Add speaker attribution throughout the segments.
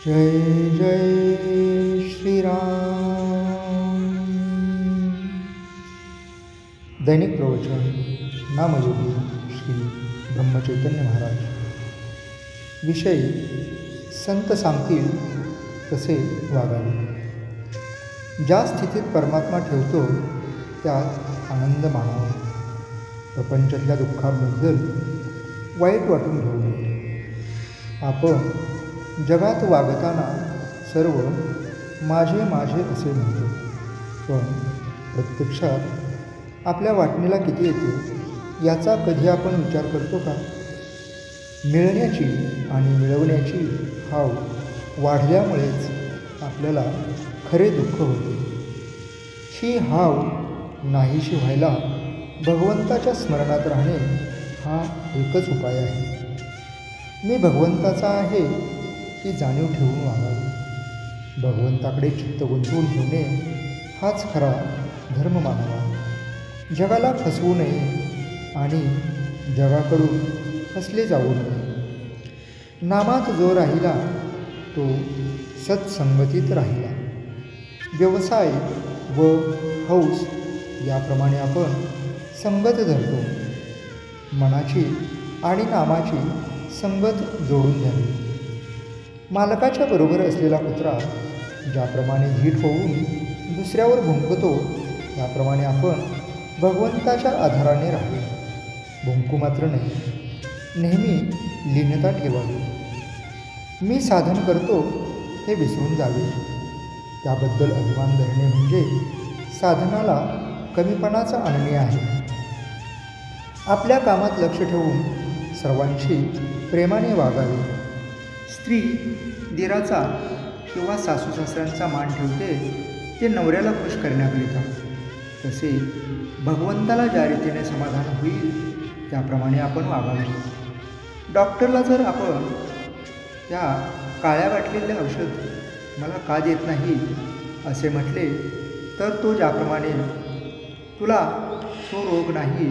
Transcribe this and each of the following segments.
Speaker 1: जय जय श्रीराम। दैनिक प्रवचन नामयोगी श्री ब्रह्मचैतन्य महाराज। विषय संत सांगतील तसे वागावे। ज्या स्थितीत परमात्मा ठेवतो त्यात आनंद मानावा। प्रपंचातल्या दुःखाबद्दल वाईट वाटून घेऊ नये। आपण जगात वागताना सर्व माझे माझे असे म्हणतो, पण प्रत्यक्षात आपल्या वाटणीला किती येते याचा कधी आपण विचार करतो का? मिळण्याची आणि मिळवण्याची हाव वाढल्यामुळेच आपल्याला खरे दुःख होते। ही हाव नाहीशी व्हायला भगवंताच्या स्मरणात राहणे हा एकच उपाय आहे। मी भगवंताचा आहे ही जाणीव ठेवून वागावे। भगवंताकडे चित्त गुंतवून ठेवणे हाच खरा धर्म मानावा। जगाला फसवू नये आणि जगाकडून फसले जाऊ नये। नामात जो राहिला तो सत्संगतीत राहिला। व्यवसाय व हौस याप्रमाणे आपण संगत धरतो। मनाची आणि नामाची संगत जोडून घ्यावी। मालकाच्या बरोबर असलेला कुत्रा ज्याप्रमाणे धीट होऊन दुसऱ्यावर भुंकतो त्याप्रमाणे आपण भगवंताच्या आधाराने राहावे। भुंकू मात्र नाही, नेहमी लीनता ठेवावी। मी साधन करतो हे विसरून जावे। त्याबद्दल अभिमान धरणे म्हणजे साधनाला कमीपणाचा आणणे आहे। आपल्या कामात लक्ष ठेवून सर्वांशी प्रेमाने वागावे। स्त्री दिराचा किंवा सासू सासऱ्यांचा मान ठेवते ते नवऱ्याला खुश करण्याकरिता, तसे भगवंताला ज्या रीतीने समाधान होईल त्याप्रमाणे आपण वागावे। डॉक्टरला जर आपण त्या काळ्या वाटलेले औषध मला का देत नाही असे म्हटले तर तो ज्याप्रमाणे तुला तो रोग नाही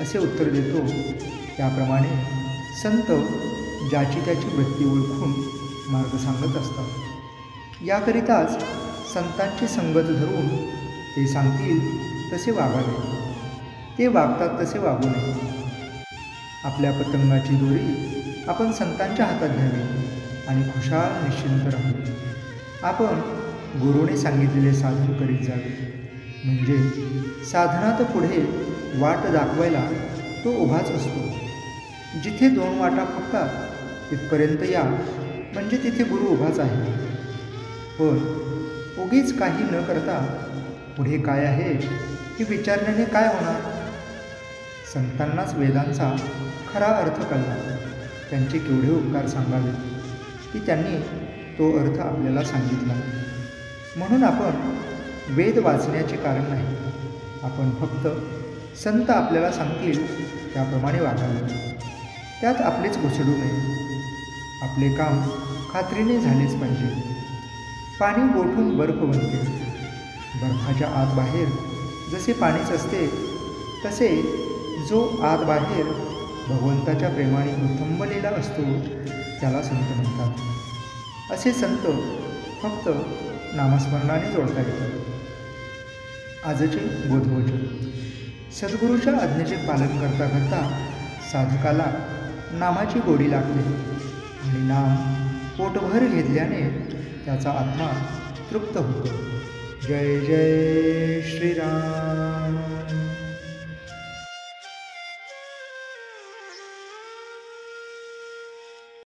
Speaker 1: असे उत्तर देतो, त्याप्रमाणे संत ज्याची त्याची वृत्ती ओळखून मार्ग सांगत असतात। याकरिताच संतांची संगत धरून ते सांगतील तसे वागावे। ते वागतात तसे वागू नये। आपल्या पतंगाची दोरी आपण संतांच्या हातात घ्यावी आणि खुशाल निश्चिंत राहावे। आपण गुरुने सांगितलेले साधन करीत जावे, म्हणजे साधनात पुढे वाट दाखवायला तो उभाच असतो। जिथे दोन वाटा फुटतात तिथपर्यंत या, म्हणजे तिथे गुरु उभाच आहे। पण उगीच काही न करता पुढे काय आहे हे विचारण्याने काय होणार? संतांनाच वेदांचा खरा अर्थ कळला, त्यांचे केवढे उपकार सांगावेत की त्यांनी तो अर्थ आपल्याला सांगितला। म्हणून आपण वेद वाचण्याचे कारण नाही, आपण फक्त संत आपल्याला सांगतील त्याप्रमाणे वागावे। त्यात आपलेच घुसडू नये। आपले काम खात्रीने झालेच पाहिजे। पाणी गोठून बर्फ बनते। बर्फाच्या आत बाहेर जसे पाणीच असते तसे जो आत बाहेर भगवंताच्या प्रेमाने उथंबलेला असतो त्याला संत म्हणतात। असे संत फक्त नामस्मरणाने जोडता येतात। आजचे बोधवचन। सद्गुरूच्या आज्ञेचे पालन करता करता साधकाला नामाची गोडी लागते आणि नाम पोटभर घेतल्याने त्याचा आत्मा तृप्त होतो। जय जय श्रीराम।